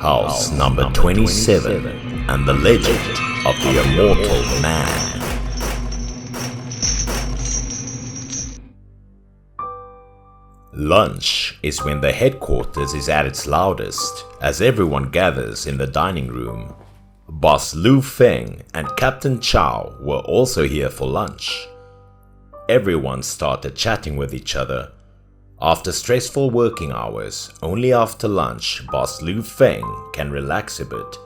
House number 27 and the legend of the Immortal Man. Lunch is when the headquarters is at its loudest, as everyone gathers in the dining room. Boss Lu Feng and Captain Chow were also here for lunch. Everyone started chatting with each other. After stressful working hours, only after lunch Boss Lu Feng can relax a bit.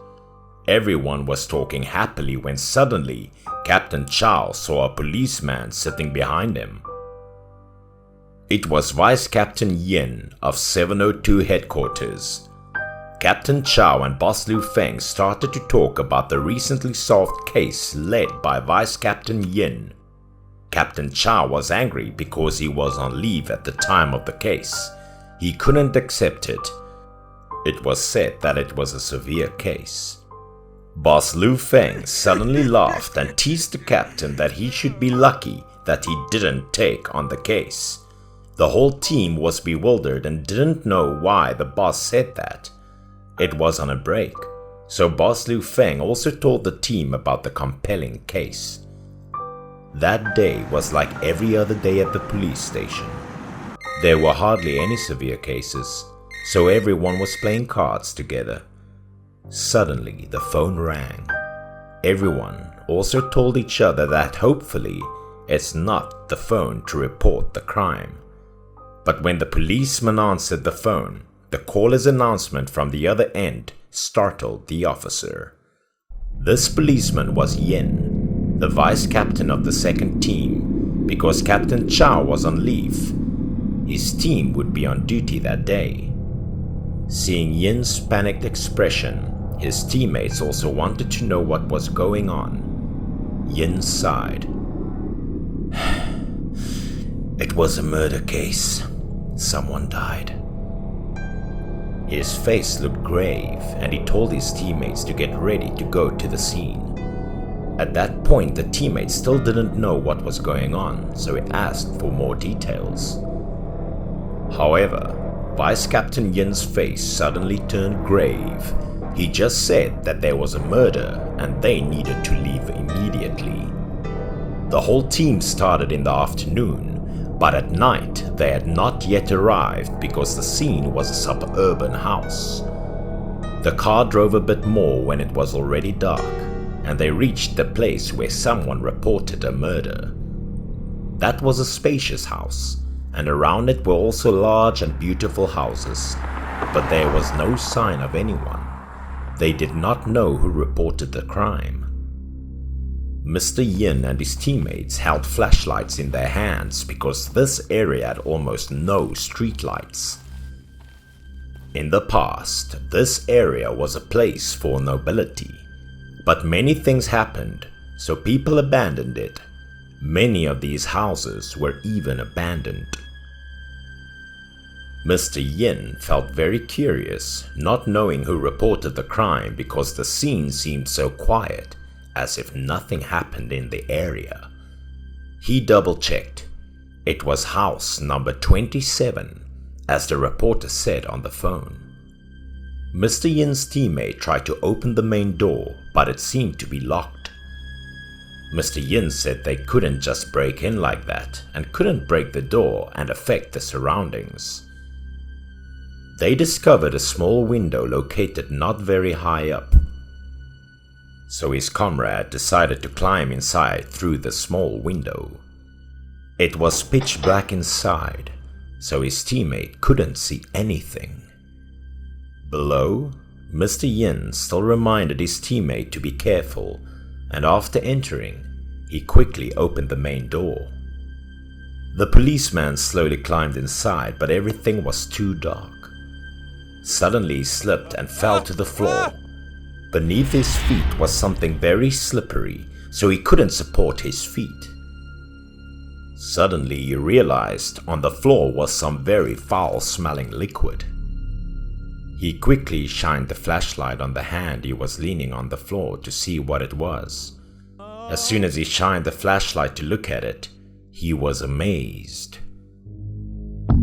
Everyone was talking happily when suddenly Captain Chow saw a policeman sitting behind him. It was Vice Captain Yin of 702 headquarters. Captain Chow and Boss Lu Feng started to talk about the recently solved case led by Vice Captain Yin. Captain Chow was angry because he was on leave at the time of the case. He couldn't accept it. It was said that it was a severe case. Boss Lu Feng suddenly laughed and teased the captain that he should be lucky that he didn't take on the case. The whole team was bewildered and didn't know why the boss said that. It was on a break, so Boss Lu Feng also told the team about the compelling case. That day was like every other day at the police station. There were hardly any severe cases, so everyone was playing cards together. Suddenly, the phone rang. Everyone also told each other that hopefully it's not the phone to report the crime. But when the policeman answered the phone, the caller's announcement from the other end startled the officer. This policeman was Yin, the vice captain of the second team, because Captain Chow was on leave. His team would be on duty that day. Seeing Yin's panicked expression, his teammates also wanted to know what was going on. Yin sighed. It was a murder case. Someone died. His face looked grave, and he told his teammates to get ready to go to the scene. At that point, the teammates still didn't know what was going on, so he asked for more details. However, Vice Captain Yin's face suddenly turned grave. He just said that there was a murder and they needed to leave immediately. The whole team started in the afternoon, but at night they had not yet arrived because the scene was a suburban house. The car drove a bit more when it was already dark, and they reached the place where someone reported a murder. That was a spacious house, and around it were also large and beautiful houses, but there was no sign of anyone. They did not know who reported the crime. Mr. Yin and his teammates held flashlights in their hands because this area had almost no streetlights. In the past, this area was a place for nobility, but many things happened, so people abandoned it. Many of these houses were even abandoned. Mr. Yin felt very curious, not knowing who reported the crime because the scene seemed so quiet, as if nothing happened in the area. He double-checked. It was house number 27, as the reporter said on the phone. Mr. Yin's teammate tried to open the main door, but it seemed to be locked. Mr. Yin said they couldn't just break in like that, and couldn't break the door and affect the surroundings. They discovered a small window located not very high up, so his comrade decided to climb inside through the small window. It was pitch black inside, so his teammate couldn't see anything. Below, Mr. Yin still reminded his teammate to be careful, and after entering, he quickly opened the main door. The policeman slowly climbed inside, but everything was too dark. Suddenly he slipped and fell to the floor. Beneath his feet was something very slippery, so he couldn't support his feet. Suddenly he realized on the floor was some very foul-smelling liquid. He quickly shined the flashlight on the hand he was leaning on the floor to see what it was. As soon as he shined the flashlight to look at it, he was amazed.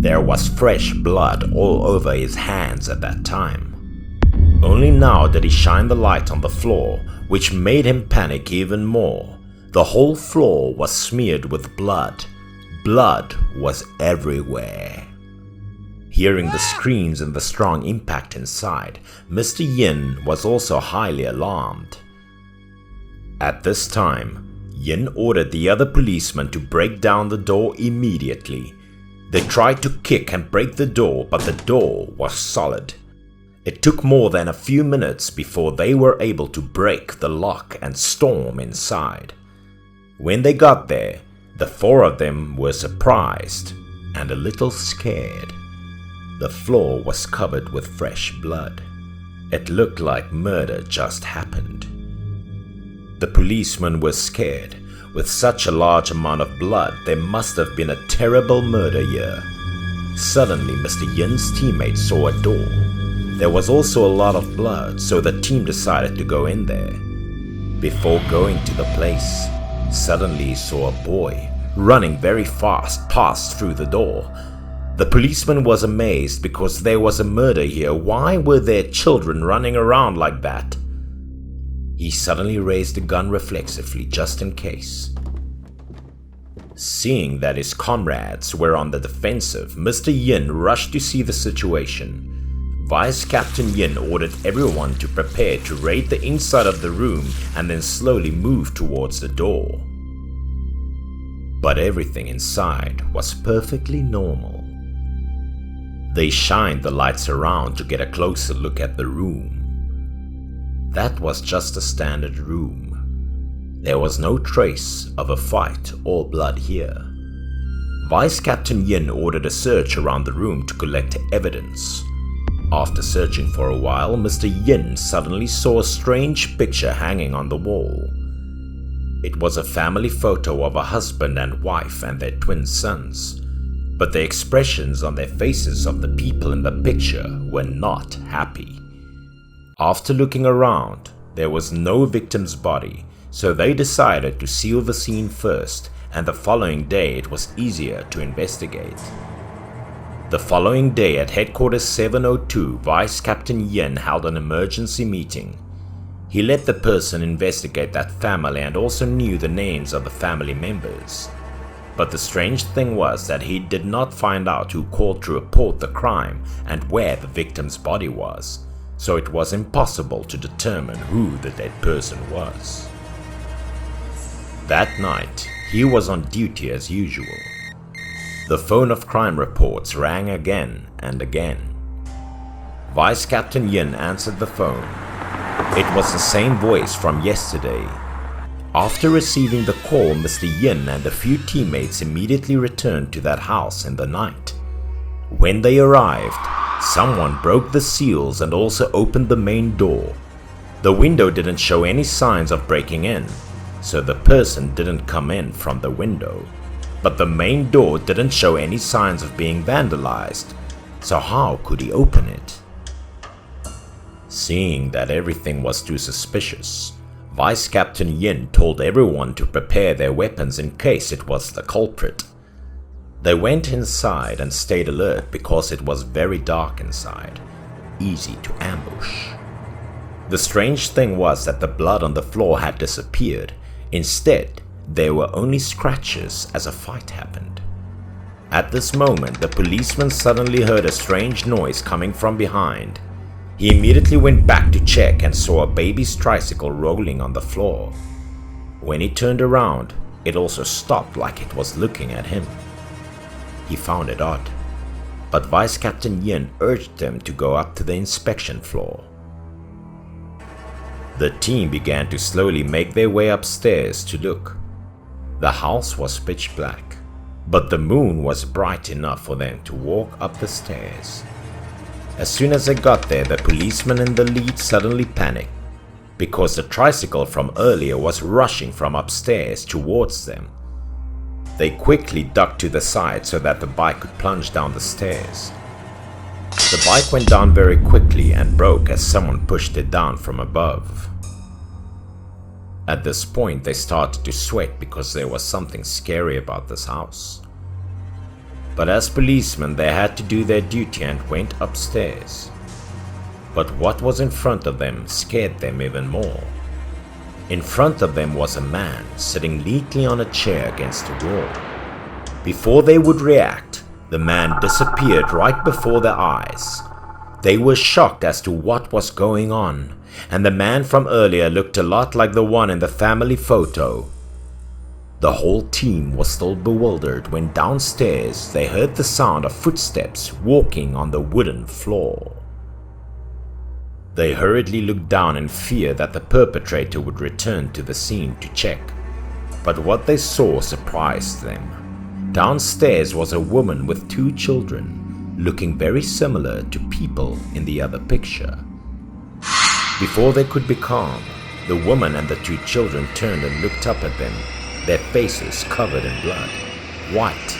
There was fresh blood all over his hands at that time. Only now did he shine the light on the floor, which made him panic even more. The whole floor was smeared with blood. Blood was everywhere. Hearing the screams and the strong impact inside, Mr. Yin was also highly alarmed. At this time, Yin ordered the other policemen to break down the door immediately. They tried to kick and break the door, but the door was solid. It took more than a few minutes before they were able to break the lock and storm inside. When they got there, the four of them were surprised and a little scared. The floor was covered with fresh blood. It looked like murder just happened. The policemen were scared. With such a large amount of blood, there must have been a terrible murder here. Suddenly, Mr. Yin's teammates saw a door. There was also a lot of blood, so the team decided to go in there. Before going to the place, suddenly he saw a boy running very fast past through the door. The policeman was amazed because there was a murder here. Why were there children running around like that? He suddenly raised the gun reflexively just in case. Seeing that his comrades were on the defensive, Mr. Yin rushed to see the situation. Vice Captain Yin ordered everyone to prepare to raid the inside of the room and then slowly move towards the door. But everything inside was perfectly normal. They shined the lights around to get a closer look at the room. That was just a standard room. There was no trace of a fight or blood here. Vice Captain Yin ordered a search around the room to collect evidence. After searching for a while, Mr. Yin suddenly saw a strange picture hanging on the wall. It was a family photo of a husband and wife and their twin sons, but the expressions on their faces of the people in the picture were not happy. After looking around, there was no victim's body, so they decided to seal the scene first, and the following day it was easier to investigate. The following day at Headquarters 702, Vice Captain Yin held an emergency meeting. He let the person investigate that family and also knew the names of the family members. But the strange thing was that he did not find out who called to report the crime and where the victim's body was, so it was impossible to determine who the dead person was. That night, he was on duty as usual. The phone of crime reports rang again and again. Vice Captain Yin answered the phone. It was the same voice from yesterday. After receiving the call, Mr. Yin and a few teammates immediately returned to that house in the night. When they arrived, someone broke the seals and also opened the main door. The window didn't show any signs of breaking in, so the person didn't come in from the window. But the main door didn't show any signs of being vandalized, so how could he open it? Seeing that everything was too suspicious, Vice Captain Yin told everyone to prepare their weapons in case it was the culprit. They went inside and stayed alert because it was very dark inside, easy to ambush. The strange thing was that the blood on the floor had disappeared. Instead, there were only scratches as a fight happened. At this moment, the policeman suddenly heard a strange noise coming from behind. He immediately went back to check and saw a baby's tricycle rolling on the floor. When he turned around, it also stopped like it was looking at him. He found it odd, but Vice Captain Yin urged them to go up to the inspection floor. The team began to slowly make their way upstairs to look. The house was pitch black, but the moon was bright enough for them to walk up the stairs. As soon as they got there, the policeman in the lead suddenly panicked because the tricycle from earlier was rushing from upstairs towards them. They quickly ducked to the side so that the bike could plunge down the stairs. The bike went down very quickly and broke as someone pushed it down from above. At this point, they started to sweat because there was something scary about this house. But as policemen, they had to do their duty and went upstairs. But what was in front of them scared them even more. In front of them was a man sitting neatly on a chair against a wall. Before they would react, the man disappeared right before their eyes. They were shocked as to what was going on, and the man from earlier looked a lot like the one in the family photo. The whole team was still bewildered when downstairs they heard the sound of footsteps walking on the wooden floor. They hurriedly looked down in fear that the perpetrator would return to the scene to check. But what they saw surprised them. Downstairs was a woman with 2 children, looking very similar to people in the other picture. Before they could be calm, the woman and the 2 children turned and looked up at them, their faces covered in blood, white,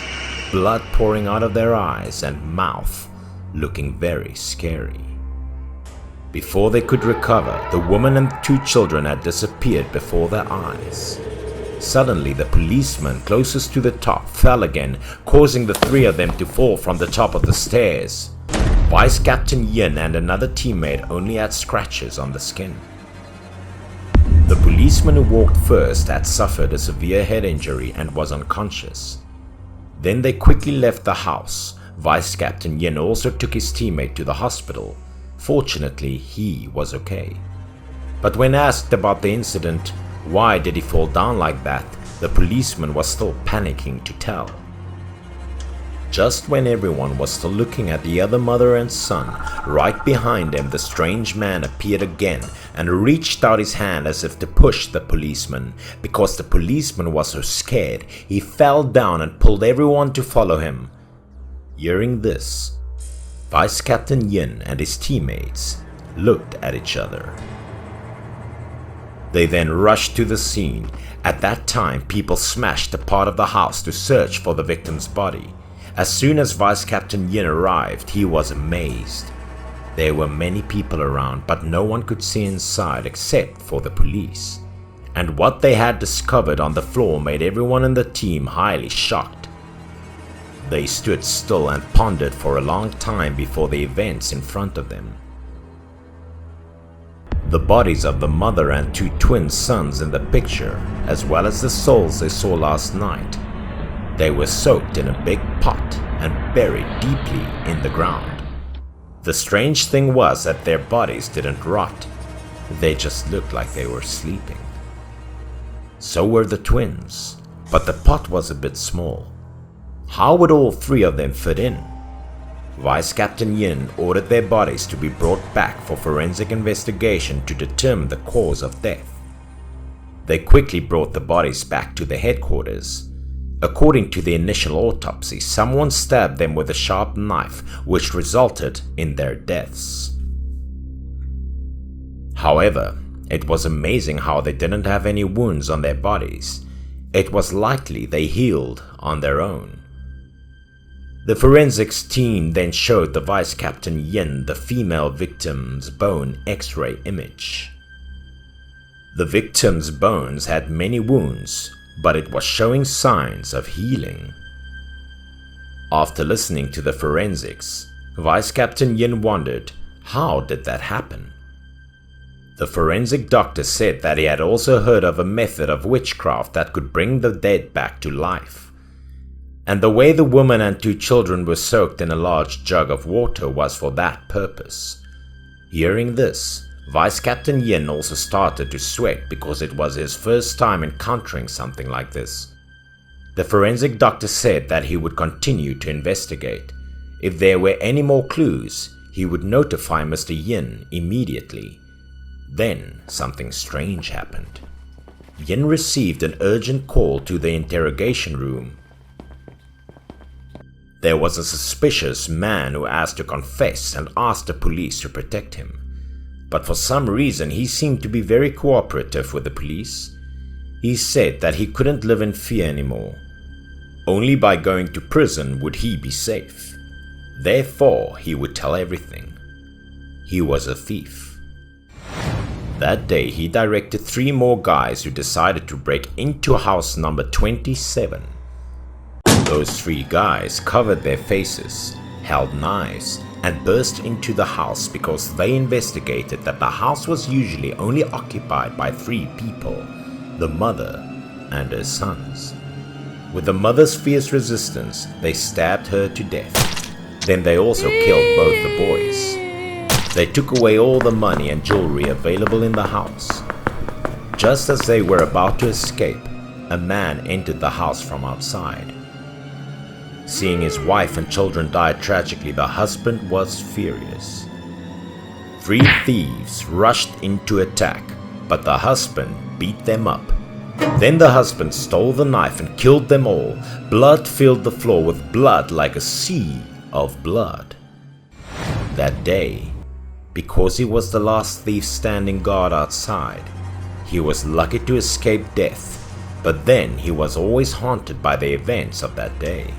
blood pouring out of their eyes and mouth, looking very scary. Before they could recover, the woman and 2 children had disappeared before their eyes. Suddenly, the policeman closest to the top fell again, causing the 3 of them to fall from the top of the stairs. Vice Captain Yin and another teammate only had scratches on the skin. The policeman who walked first had suffered a severe head injury and was unconscious. Then they quickly left the house. Vice Captain Yin also took his teammate to the hospital. Fortunately, he was okay. But when asked about the incident, why did he fall down like that, the policeman was still panicking to tell. Just when everyone was still looking at the other mother and son, right behind them the strange man appeared again and reached out his hand as if to push the policeman. Because the policeman was so scared, he fell down and pulled everyone to follow him. Hearing this, Vice Captain Yin and his teammates looked at each other. They then rushed to the scene. At that time, people smashed a part of the house to search for the victim's body. As soon as Vice Captain Yin arrived, he was amazed. There were many people around, but no one could see inside except for the police. And what they had discovered on the floor made everyone in the team highly shocked. They stood still and pondered for a long time before the events in front of them. The bodies of the mother and 2 twin sons in the picture, as well as the souls they saw last night, they were soaked in a big pot and buried deeply in the ground. The strange thing was that their bodies didn't rot, they just looked like they were sleeping. So were the twins, but the pot was a bit small. How would all 3 of them fit in? Vice Captain Yin ordered their bodies to be brought back for forensic investigation to determine the cause of death. They quickly brought the bodies back to the headquarters. According to the initial autopsy, someone stabbed them with a sharp knife, which resulted in their deaths. However, it was amazing how they didn't have any wounds on their bodies. It was likely they healed on their own. The forensics team then showed the Vice Captain Yin the female victim's bone X-ray image. The victim's bones had many wounds, but it was showing signs of healing. After listening to the forensics, Vice Captain Yin wondered, how did that happen? The forensic doctor said that he had also heard of a method of witchcraft that could bring the dead back to life. And the way the woman and 2 children were soaked in a large jug of water was for that purpose. Hearing this, Vice Captain Yin also started to sweat because it was his first time encountering something like this. The forensic doctor said that he would continue to investigate. If there were any more clues, he would notify Mr. Yin immediately. Then something strange happened. Yin received an urgent call to the interrogation room. There was a suspicious man who asked to confess and asked the police to protect him. But for some reason he seemed to be very cooperative with the police. He said that he couldn't live in fear anymore. Only by going to prison would he be safe. Therefore, he would tell everything. He was a thief. That day he directed 3 more guys who decided to break into house number 27. Those 3 guys covered their faces, held knives, and burst into the house because they investigated that the house was usually only occupied by 3 people, the mother and her sons. With the mother's fierce resistance, they stabbed her to death. Then they also killed both the boys. They took away all the money and jewelry available in the house. Just as they were about to escape, a man entered the house from outside. Seeing his wife and children die tragically, the husband was furious. 3 thieves rushed in to attack, but the husband beat them up. Then the husband stole the knife and killed them all. Blood filled the floor with blood like a sea of blood. That day, because he was the last thief standing guard outside, he was lucky to escape death, but then he was always haunted by the events of that day.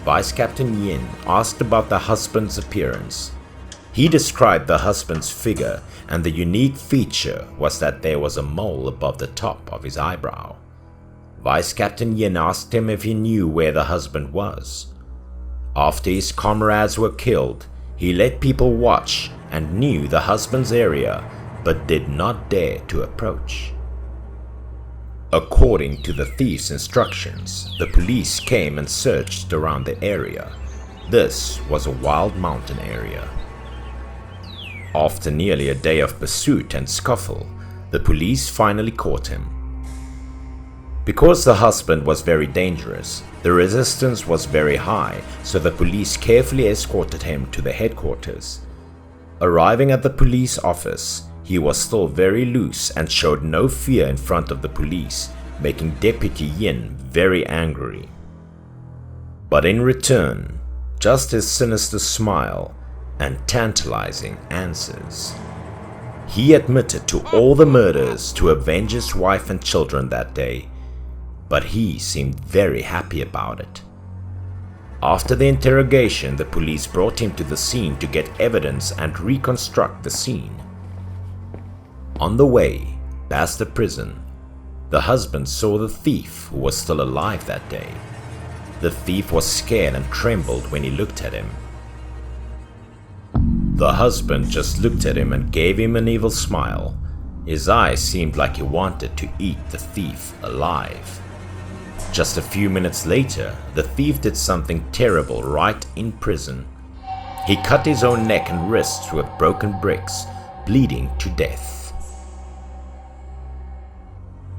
Vice Captain Yin asked about the husband's appearance. He described the husband's figure, and the unique feature was that there was a mole above the top of his eyebrow. Vice Captain Yin asked him if he knew where the husband was. After his comrades were killed, he let people watch and knew the husband's area, but did not dare to approach. According to the thief's instructions, the police came and searched around the area. This was a wild mountain area. After nearly a day of pursuit and scuffle, the police finally caught him. Because the husband was very dangerous, the resistance was very high, so the police carefully escorted him to the headquarters. Arriving at the police office, he was still very loose and showed no fear in front of the police, making Deputy Yin very angry. But in return, just his sinister smile and tantalizing answers. He admitted to all the murders to avenge his wife and children that day, but he seemed very happy about it. After the interrogation, the police brought him to the scene to get evidence and reconstruct the scene. On the way past the prison, the husband saw the thief who was still alive that day. The thief was scared and trembled when he looked at him. The husband just looked at him and gave him an evil smile. His eyes seemed like he wanted to eat the thief alive. Just a few minutes later, the thief did something terrible right in prison. He cut his own neck and wrists with broken bricks, bleeding to death.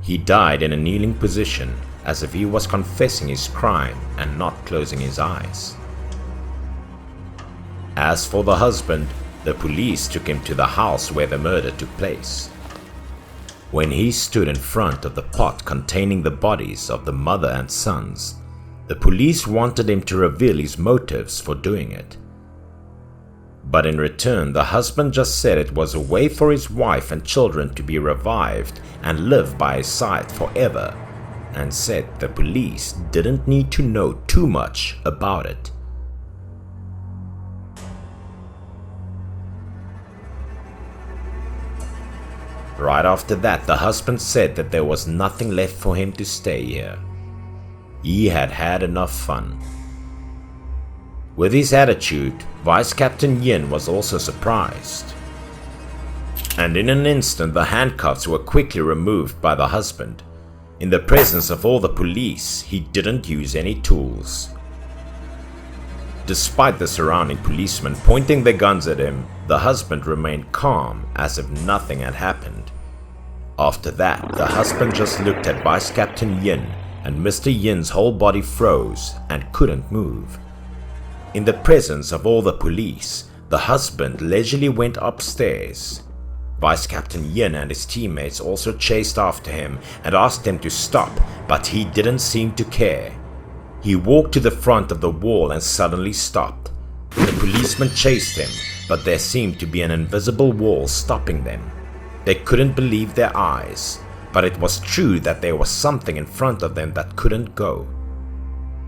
He died in a kneeling position, as if he was confessing his crime and not closing his eyes. As for the husband, the police took him to the house where the murder took place. When he stood in front of the pot containing the bodies of the mother and sons, the police wanted him to reveal his motives for doing it. But in return, the husband just said it was a way for his wife and children to be revived and live by his side forever, and said the police didn't need to know too much about it. Right after that, the husband said that there was nothing left for him to stay here. He had had enough fun. With his attitude, Vice Captain Yin was also surprised. And in an instant, the handcuffs were quickly removed by the husband. In the presence of all the police, he didn't use any tools. Despite the surrounding policemen pointing their guns at him, the husband remained calm as if nothing had happened. After that, the husband just looked at Vice Captain Yin, and Mr. Yin's whole body froze and couldn't move. In the presence of all the police, the husband leisurely went upstairs. Vice Captain Yin and his teammates also chased after him and asked him to stop, but he didn't seem to care. He walked to the front of the wall and suddenly stopped. The policemen chased him, but there seemed to be an invisible wall stopping them. They couldn't believe their eyes, but it was true that there was something in front of them that couldn't go.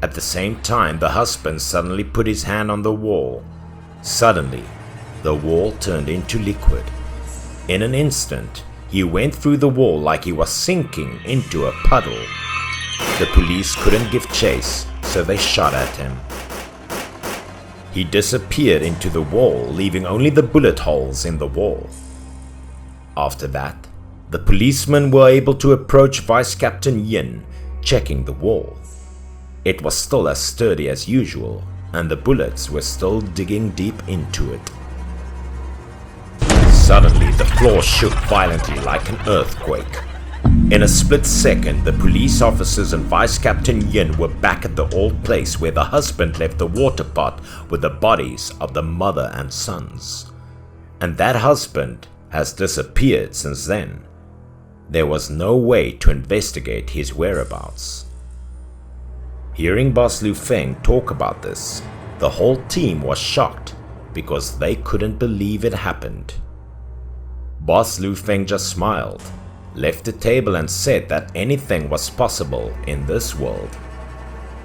At the same time, the husband suddenly put his hand on the wall. Suddenly, the wall turned into liquid. In an instant, he went through the wall like he was sinking into a puddle. The police couldn't give chase, so they shot at him. He disappeared into the wall, leaving only the bullet holes in the wall. After that, the policemen were able to approach Vice Captain Yin, checking the wall. It was still as sturdy as usual, and the bullets were still digging deep into it. Suddenly, the floor shook violently like an earthquake. In a split second, the police officers and Vice Captain Yin were back at the old place where the husband left the water pot with the bodies of the mother and sons. And that husband has disappeared since then. There was no way to investigate his whereabouts. Hearing Boss Lu Feng talk about this, the whole team was shocked because they couldn't believe it happened. Boss Lu Feng just smiled, left the table and said that anything was possible in this world.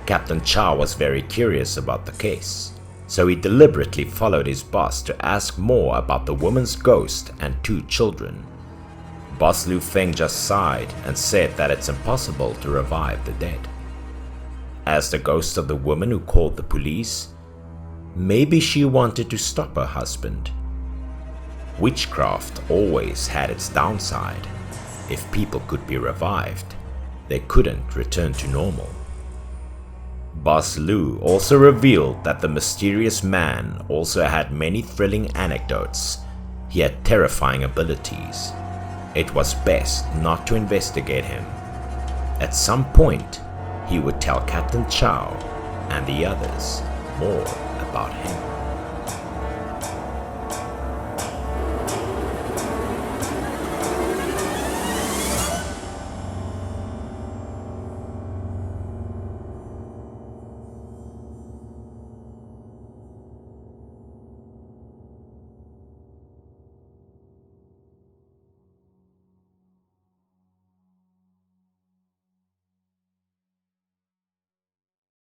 Captain Chow was very curious about the case, so he deliberately followed his boss to ask more about the woman's ghost and 2 children. Boss Lu Feng just sighed and said that it's impossible to revive the dead. As the ghost of the woman who called the police, maybe she wanted to stop her husband. Witchcraft always had its downside. If people could be revived, they couldn't return to normal. Boss Lu also revealed that the mysterious man also had many thrilling anecdotes. He had terrifying abilities. It was best not to investigate him. At some point, he would tell Captain Chow and the others more about him.